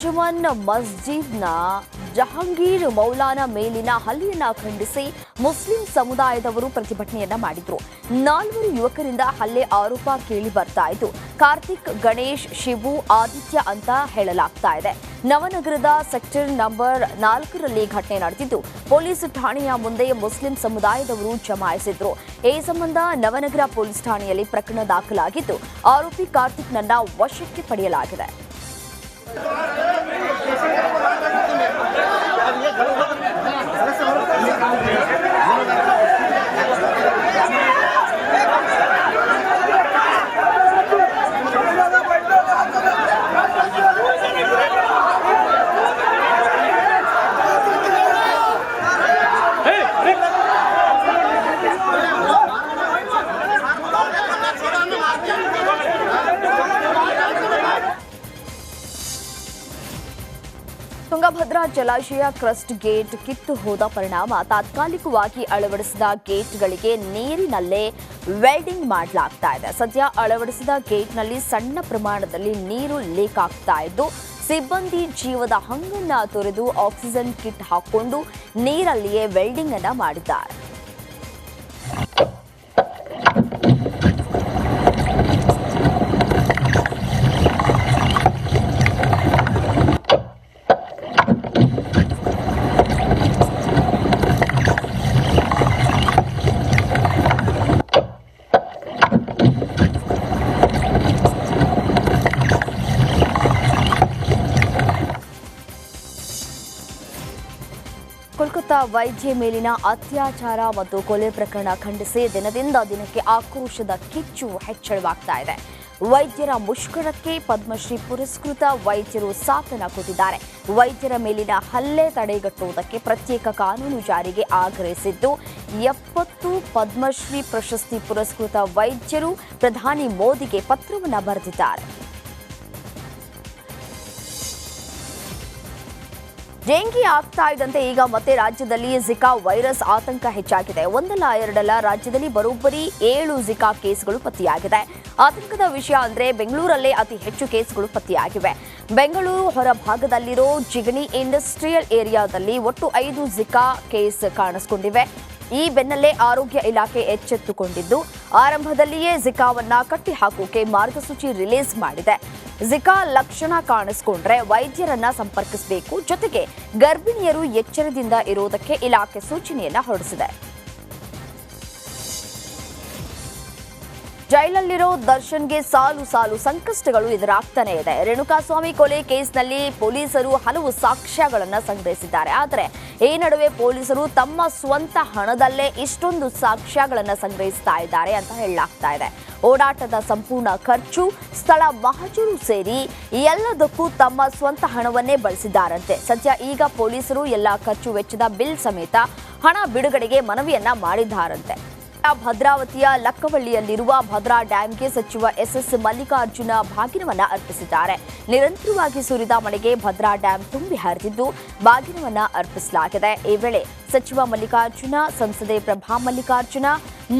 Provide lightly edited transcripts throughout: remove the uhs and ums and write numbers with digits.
ಜಮನ್ ಮಸ್ಜಿದ್ನ ಜಹಾಂಗೀರ್ ಮೌಲಾನ ಮೇಲಿನ ಹಲ್ಲೆಯನ್ನ ಖಂಡಿಸಿ ಮುಸ್ಲಿಂ ಸಮುದಾಯದವರು ಪ್ರತಿಭಟನೆಯನ್ನ ಮಾಡಿದ್ರು. 4 ಯುವಕರಿಂದ ಹಲ್ಲೆ ಆರೋಪ ಕೇಳಿ ಬರ್ತಾ ಇದ್ದು, ಕಾರ್ತಿಕ್, ಗಣೇಶ್, ಶಿವು, ಆದಿತ್ಯ ಅಂತ ಹೇಳಲಾಗ್ತಾ ಇದೆ. ನವನಗರದ ಸೆಕ್ಟರ್ ನಂಬರ್ 4ರಲ್ಲಿ ಘಟನೆ ನಡೆದಿದ್ದು, ಪೊಲೀಸ್ ಠಾಣೆಯ ಮುಂದೆ ಮುಸ್ಲಿಂ ಸಮುದಾಯದವರು ಜಮಾಯಿಸಿದ್ರು. ಈ ಸಂಬಂಧ ನವನಗರ ಪೊಲೀಸ್ ಠಾಣೆಯಲ್ಲಿ ಪ್ರಕರಣ ದಾಖಲಾಗಿದ್ದು, ಆರೋಪಿ ಕಾರ್ತಿಕ್ನನ್ನ ವಶಕ್ಕೆ ಪಡೆಯಲಾಗಿದೆ. ತುಂಗಭದ್ರಾ ಜಲಾಶಯ ಕ್ರಸ್ಟ್ ಗೇಟ್ ಕಿತ್ತು ಹೋದ ಪರಿಣಾಮ ತಾತ್ಕಾಲಿಕವಾಗಿ ಅಳವಡಿಸಿದ ಗೇಟ್ಗಳಿಗೆ ನೀರಿನಲ್ಲೇ ವೆಲ್ಡಿಂಗ್ ಮಾಡಲಾಗ್ತಾ ಇದೆ. ಸದ್ಯ ಅಳವಡಿಸಿದ ಗೇಟ್ನಲ್ಲಿ ಸಣ್ಣ ಪ್ರಮಾಣದಲ್ಲಿ ನೀರು ಲೀಕ್ ಆಗ್ತಾ ಇದ್ದು, ಸಿಬ್ಬಂದಿ ಜೀವದ ಹಂಗನ್ನ ತೊರೆದು ಆಕ್ಸಿಜನ್ ಕಿಟ್ ಹಾಕೊಂಡು ನೀರಲ್ಲಿಯೇ ವೆಲ್ಡಿಂಗ್ ಅನ್ನ ಮಾಡಿದ್ದಾರೆ. ಕೋಲ್ಕತ್ತಾ ವೈದ್ಯೆ ಮೇಲಿನ ಅತ್ಯಾಚಾರ ಮತ್ತು ಕೊಲೆ ಪ್ರಕರಣ ಖಂಡಿಸಿ ದಿನದಿಂದ ದಿನಕ್ಕೆ ಆಕ್ರೋಶದ ಕಿಚ್ಚು ಹೆಚ್ಚಳವಾಗ್ತಾ ಇದೆ. ವೈದ್ಯರ ಮುಷ್ಕರಕ್ಕೆ ಪದ್ಮಶ್ರೀ ಪುರಸ್ಕೃತ ವೈದ್ಯರು ಸಾಥನ್ನ ಕೊಟ್ಟಿದ್ದಾರೆ. ವೈದ್ಯರ ಮೇಲಿನ ಹಲ್ಲೆ ತಡೆಗಟ್ಟುವುದಕ್ಕೆ ಪ್ರತ್ಯೇಕ ಕಾನೂನು ಜಾರಿಗೆ ಆಗ್ರಹಿಸಿದ್ದು, 70 ಪದ್ಮಶ್ರೀ ಪ್ರಶಸ್ತಿ ಪುರಸ್ಕೃತ ವೈದ್ಯರು ಪ್ರಧಾನಿ ಮೋದಿಗೆ ಪತ್ರವನ್ನು ಬರೆದಿದ್ದಾರೆ. ಡೆಂಗಿ ಆಗ್ತಾ ಇದ್ದಂತೆ ಈಗ ಮತ್ತೆ ರಾಜ್ಯದಲ್ಲಿ ಜಿಕಾ ವೈರಸ್ ಆತಂಕ ಹೆಚ್ಚಾಗಿದೆ. ಒಂದಲ್ಲ ಎರಡಲ್ಲ ರಾಜ್ಯದಲ್ಲಿ ಬರೋಬ್ಬರಿ 7 ಜಿಕಾ ಕೇಸ್ಗಳು ಪತ್ತೆಯಾಗಿದೆ. ಆತಂಕದ ವಿಷಯ ಅಂದ್ರೆ ಬೆಂಗಳೂರಲ್ಲೇ ಅತಿ ಹೆಚ್ಚು ಕೇಸ್ಗಳು ಪತ್ತೆಯಾಗಿವೆ. ಬೆಂಗಳೂರು ಹೊರಭಾಗದಲ್ಲಿರೋ ಜಿಗಣಿ ಇಂಡಸ್ಟ್ರಿಯಲ್ ಏರಿಯಾದಲ್ಲಿ ಒಟ್ಟು 5 ಜಿಕಾ ಕೇಸ್ ಕಾಣಿಸಿಕೊಂಡಿವೆ. ಈ ಬೆನ್ನಲ್ಲೇ ಆರೋಗ್ಯ ಇಲಾಖೆ ಎಚ್ಚೆತ್ತುಕೊಂಡಿದ್ದು, ಆರಂಭದಲ್ಲಿಯೇ ಜಿಕಾವನ್ನ ಕಟ್ಟಿ ಹಾಕೋಕೆ ಮಾರ್ಗಸೂಚಿ ರಿಲೀಸ್ ಮಾಡಿದೆ. ಜಿಕಾ ಲಕ್ಷಣ ಕಾಣಿಸಿಕೊಂಡ್ರೆ ವೈದ್ಯರನ್ನ ಸಂಪರ್ಕಿಸಬೇಕು. ಜೊತೆಗೆ ಗರ್ಭಿಣಿಯರು ಎಚ್ಚರದಿಂದ ಇರುವುದಕ್ಕೆ ಇಲಾಖೆ ಸೂಚನೆಯನ್ನ ಹೊರಡಿಸಿದೆ. ಜೈಲಲ್ಲಿರೋ ದರ್ಶನ್ಗೆ ಸಾಲು ಸಂಕಷ್ಟಗಳು ಎದುರಾಗ್ತಾನೆ ಇದೆ. ರೇಣುಕಾಸ್ವಾಮಿ ಕೊಲೆ ಕೇಸ್ನಲ್ಲಿ ಪೊಲೀಸರು ಹಲವು ಸಾಕ್ಷ್ಯಗಳನ್ನು ಸಂಗ್ರಹಿಸಿದ್ದಾರೆ. ಆದರೆ ಈ ನಡುವೆ ಪೊಲೀಸರು ತಮ್ಮ ಸ್ವಂತ ಹಣದಲ್ಲೇ ಇಷ್ಟೊಂದು ಸಾಕ್ಷ್ಯಗಳನ್ನು ಸಂಗ್ರಹಿಸ್ತಾ ಇದ್ದಾರೆ ಅಂತ ಹೇಳಲಾಗ್ತಾ ಇದೆ. ಓಡಾಟದ ಸಂಪೂರ್ಣ ಖರ್ಚು, ಸ್ಥಳ ಮಹಜರು ಸೇರಿ ಎಲ್ಲದಕ್ಕೂ ತಮ್ಮ ಸ್ವಂತ ಹಣವನ್ನೇ ಬಳಸಿದ್ದಾರಂತೆ. ಸದ್ಯ ಈಗ ಪೊಲೀಸರು ಎಲ್ಲ ಖರ್ಚು ವೆಚ್ಚದ ಬಿಲ್ ಸಮೇತ ಹಣ ಬಿಡುಗಡೆಗೆ ಮನವಿಯನ್ನ ಮಾಡಿದ್ದಾರಂತೆ. ಭದ್ರಾವತಿಯ ಲಕ್ಕವಳ್ಳಿಯಲ್ಲಿರುವ ಭದ್ರಾ ಡ್ಯಾಂಗೆ ಸಚಿವ ಎಸ್ ಮಲ್ಲಿಕಾರ್ಜುನ ಬಾಗಿನವನ್ನ ಅರ್ಪಿಸಿದ್ದಾರೆ. ನಿರಂತರವಾಗಿ ಸುರಿದ ಮಳೆಗೆ ಭದ್ರಾ ಡ್ಯಾಂ ತುಂಬಿ ಹರಿದಿದ್ದು ಬಾಗಿನವನ್ನ ಅರ್ಪಿಸಲಾಗಿದೆ. ಈ ವೇಳೆ ಸಚಿವ ಮಲ್ಲಿಕಾರ್ಜುನ, ಸಂಸದೆ ಪ್ರಭಾ ಮಲ್ಲಿಕಾರ್ಜುನ,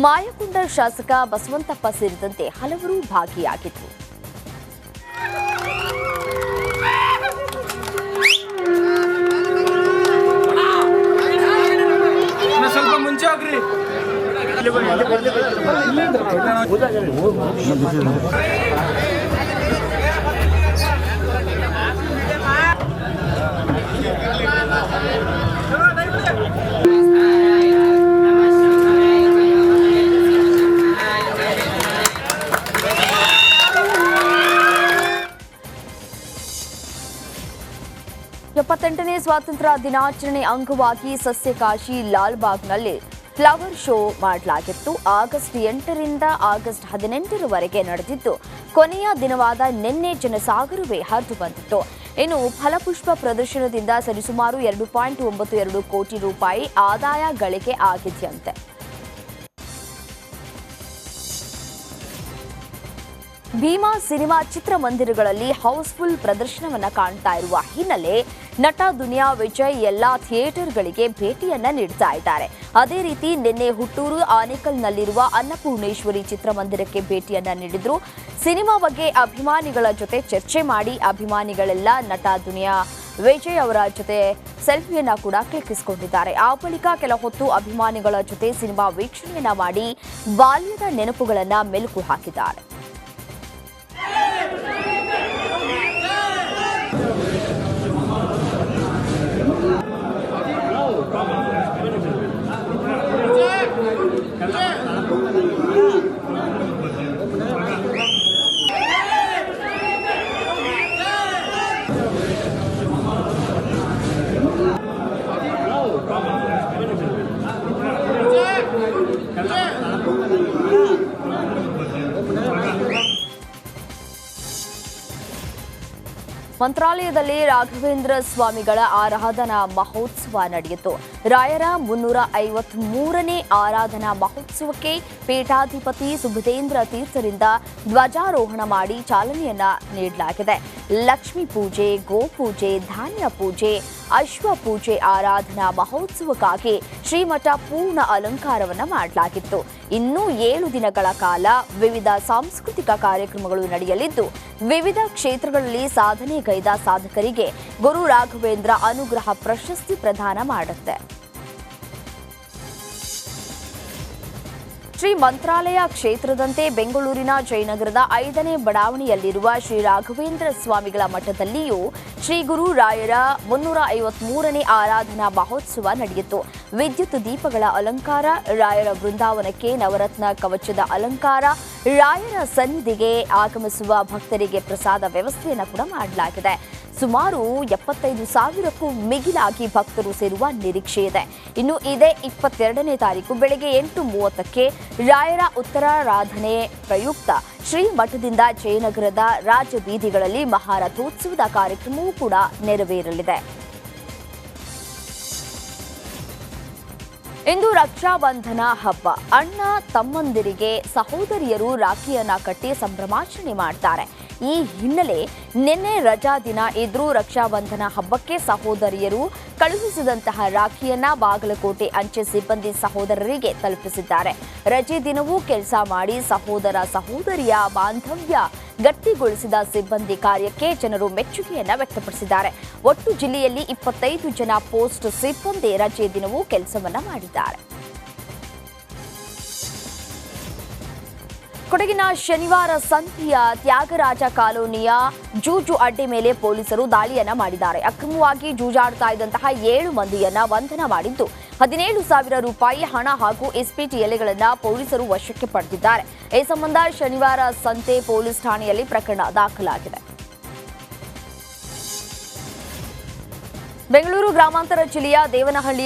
ಮಾಯಕೊಂಡ ಶಾಸಕ ಬಸವಂತಪ್ಪ ಸೇರಿದಂತೆ ಹಲವರು ಭಾಗಿಯಾಗಿದ್ದರು. ಸ್ವಲ್ಪ ಮುಂಚೆ ಹೋಗ್ರಿ. ನೇ ಸ್ವಾತಂತ್ರ್ಯ ದಿನಾಚರಣೆ ಅಂಗವಾಗಿ ಸಸ್ಯಕಾಶಿ ಲಾಲ್ಬಾಗ್ನಲ್ಲಿ ಫ್ಲವರ್ ಶೋ ಮಾಡಲಾಗಿತ್ತು. ಆಗಸ್ಟ್ 8ರಿಂದ ಆಗಸ್ಟ್ 18ರವರೆಗೆ ನಡೆದಿದ್ದು, ಕೊನೆಯ ದಿನವಾದ ನಿನ್ನೆ ಜನಸಾಗರವೇ ಹರಿದು ಬಂದಿತ್ತು. ಇನ್ನು ಫಲಪುಷ್ಪ ಪ್ರದರ್ಶನದಿಂದ ಸರಿಸುಮಾರು 2.92 ಕೋಟಿ ರೂಪಾಯಿ ಆದಾಯ ಗಳಿಕೆ ಆಗಿದೆಯಂತೆ. ಭೀಮಾ ಸಿನಿಮಾ ಚಿತ್ರಮಂದಿರಗಳಲ್ಲಿ ಹೌಸ್ಫುಲ್ ಪ್ರದರ್ಶನವನ್ನ ಕಾಣ್ತಾ ಇರುವ ಹಿನ್ನೆಲೆ ನಟ ದುನಿಯಾ ವಿಜಯ್ ಎಲ್ಲಾ ಥಿಯೇಟರ್ಗಳಿಗೆ ಭೇಟಿಯನ್ನ ನೀಡ್ತಾ ಇದ್ದಾರೆ. ಅದೇ ರೀತಿ ನಿನ್ನೆ ಹುಟ್ಟೂರು ಆನೇಕಲ್ನಲ್ಲಿರುವ ಅನ್ನಪೂರ್ಣೇಶ್ವರಿ ಚಿತ್ರಮಂದಿರಕ್ಕೆ ಭೇಟಿಯನ್ನ ನೀಡಿದ್ರು. ಸಿನಿಮಾ ಬಗ್ಗೆ ಅಭಿಮಾನಿಗಳ ಜೊತೆ ಚರ್ಚೆ ಮಾಡಿ ಅಭಿಮಾನಿಗಳೆಲ್ಲ ನಟ ದುನಿಯಾ ವಿಜಯ್ ಅವರ ಜೊತೆ ಸೆಲ್ಫಿಯನ್ನ ಕೂಡ ಕ್ಲಿಕ್ಕಿಸಿಕೊಂಡಿದ್ದಾರೆ. ಆ ಬಳಿಕ ಕೆಲ ಹೊತ್ತು ಅಭಿಮಾನಿಗಳ ಜೊತೆ ಸಿನಿಮಾ ವೀಕ್ಷಣೆಯನ್ನ ಮಾಡಿ ಬಾಲ್ಯದ ನೆನಪುಗಳನ್ನ ಮೆಲುಕು ಹಾಕಿದ್ದಾರೆ. ಮಂತ್ರಾಲಯದಲ್ಲಿ ರಾಘವೇಂದ್ರ ಸ್ವಾಮಿಗಳ ಆರಾಧನಾ ಮಹೋತ್ಸವ ನಡೆಯಿತು. ರಾಯರ 353ನೇ ಆರಾಧನಾ ಮಹೋತ್ಸವಕ್ಕೆ ಪೀಠಾಧಿಪತಿ ಸುಬುಧೇಂದ್ರ ತೀರ್ಥರಿಂದ ಧ್ವಜಾರೋಹಣ ಮಾಡಿ ಚಾಲನೆಯನ್ನ ನೀಡಲಾಗಿದೆ. ಲಕ್ಷ್ಮೀ ಪೂಜೆ, ಗೋಪೂಜೆ, ಧಾನ್ಯ ಪೂಜೆ, ಅಶ್ವ ಪೂಜೆ ಆರಾಧನಾ ಮಹೋತ್ಸವಕ್ಕಾಗಿ ಶ್ರೀಮಠ ಪೂರ್ಣ ಅಲಂಕಾರವನ್ನ ಮಾಡಲಾಗಿತ್ತು. ಇನ್ನೂ 7 ದಿನಗಳ ಕಾಲ ವಿವಿಧ ಸಾಂಸ್ಕೃತಿಕ ಕಾರ್ಯಕ್ರಮಗಳು ನಡೆಯಲಿದ್ದು, ವಿವಿಧ ಕ್ಷೇತ್ರಗಳಲ್ಲಿ ಸಾಧನೆಗೈದ ಸಾಧಕರಿಗೆ ಗುರು ರಾಘವೇಂದ್ರ ಅನುಗ್ರಹ ಪ್ರಶಸ್ತಿ ಪ್ರದಾನ ಮಾಡುತ್ತೆ. ಶ್ರೀ ಮಂತ್ರಾಲಯ ಕ್ಷೇತ್ರದಂತೆ ಬೆಂಗಳೂರಿನ ಜಯನಗರದ 5ನೇ ಬಡಾವಣೆಯಲ್ಲಿರುವ ಶ್ರೀ ರಾಘವೇಂದ್ರ ಸ್ವಾಮಿಗಳ ಮಠದಲ್ಲಿಯೂ ಶ್ರೀ ಗುರು ರಾಯರ 353ನೇ ಆರಾಧನಾ ಮಹೋತ್ಸವ ನಡೆಯಿತು. ವಿದ್ಯುತ್ ದೀಪಗಳ ಅಲಂಕಾರ, ರಾಯರ ಬೃಂದಾವನಕ್ಕೆ ನವರತ್ನ ಕವಚದ ಅಲಂಕಾರ, ರಾಯರ ಸನ್ನಿಧಿಗೆ ಆಗಮಿಸುವ ಭಕ್ತರಿಗೆ ಪ್ರಸಾದ ವ್ಯವಸ್ಥೆಯನ್ನು ಕೂಡ ಮಾಡಲಾಗಿದೆ. ಸುಮಾರು 75,000ಕ್ಕೂ ಮಿಗಿಲಾಗಿ ಭಕ್ತರು ಸೇರುವ ನಿರೀಕ್ಷೆ ಇದೆ. ಇನ್ನು ಇದೇ 22ನೇ ತಾರೀಕು ಬೆಳಗ್ಗೆ 8:30ಕ್ಕೆ ರಾಯರ ಉತ್ತರಾರಾಧನೆ ಪ್ರಯುಕ್ತ ಶ್ರೀ ಮಠದಿಂದ ಜಯನಗರದ ರಾಜಬೀದಿಗಳಲ್ಲಿ ಮಹಾರಥೋತ್ಸವದ ಕಾರ್ಯಕ್ರಮವೂ ಕೂಡ ನೆರವೇರಲಿದೆ. ಇಂದು ರಕ್ಷಾಬಂಧನ ಹಬ್ಬ. ಅಣ್ಣ ತಮ್ಮಂದಿರಿಗೆ ಸಹೋದರಿಯರು ರಾಖಿಯನ್ನ ಕಟ್ಟಿ ಸಂಭ್ರಮಾಚರಣೆ ಮಾಡ್ತಾರೆ. ಈ ಹಿನ್ನೆಲೆ ನಿನ್ನೆ ರಜಾ ದಿನ ಇದ್ರೂ ರಕ್ಷಾಬಂಧನ ಹಬ್ಬಕ್ಕೆ ಸಹೋದರಿಯರು ಕಳುಹಿಸಿದಂತಹ ರಾಖಿಯನ್ನ ಬಾಗಲಕೋಟೆ ಅಂಚೆ ಸಿಬ್ಬಂದಿ ಸಹೋದರರಿಗೆ ತಲುಪಿಸಿದ್ದಾರೆ. ರಜೆ ದಿನವೂ ಕೆಲಸ ಮಾಡಿ ಸಹೋದರ ಸಹೋದರಿಯ ಬಾಂಧವ್ಯ ಗಟ್ಟಿಗೊಳಿಸಿದ ಸಿಬ್ಬಂದಿ ಕಾರ್ಯಕ್ಕೆ ಜನರು ಮೆಚ್ಚುಗೆಯನ್ನ ವ್ಯಕ್ತಪಡಿಸಿದ್ದಾರೆ. ಒಟ್ಟು ಜಿಲ್ಲೆಯಲ್ಲಿ 25 ಜನ ಪೋಸ್ಟ್ ಸಿಬ್ಬಂದಿ ರಜೆ ದಿನವೂ ಕೆಲಸವನ್ನ ಮಾಡಿದ್ದಾರೆ. ಕೊಡಗಿನ ಶನಿವಾರ ಸಂತೆಯ ತ್ಯಾಗರಾಜ ಕಾಲೋನಿಯ ಜೂಜು ಅಡ್ಡೆ ಮೇಲೆ ಪೊಲೀಸರು ದಾಳಿಯನ್ನ ಮಾಡಿದ್ದಾರೆ. ಅಕ್ರಮವಾಗಿ ಜೂಜಾಡ್ತಾ ಇದ್ದಂತಹ 7 ಮಂದಿಯನ್ನ ಬಂಧನ ಮಾಡಿದ್ದು 17,000 ರೂಪಾಯಿ ಹಣ ಹಾಗೂ ಎಸ್ಪಿಟಿ ಎಲೆಗಳನ್ನ ಪೊಲೀಸರು ವಶಕ್ಕೆ ಪಡೆದಿದ್ದಾರೆ. ಈ ಸಂಬಂಧ ಶನಿವಾರ ಸಂತೆ ಪೊಲೀಸ್ ಠಾಣೆಯಲ್ಲಿ ಪ್ರಕರಣ ದಾಖಲಾಗಿದೆ. ಬೆಂಗಳೂರು ಗ್ರಾಮಾಂತರ ಜಿಲ್ಲೆಯ ದೇವನಹಳ್ಳಿಯ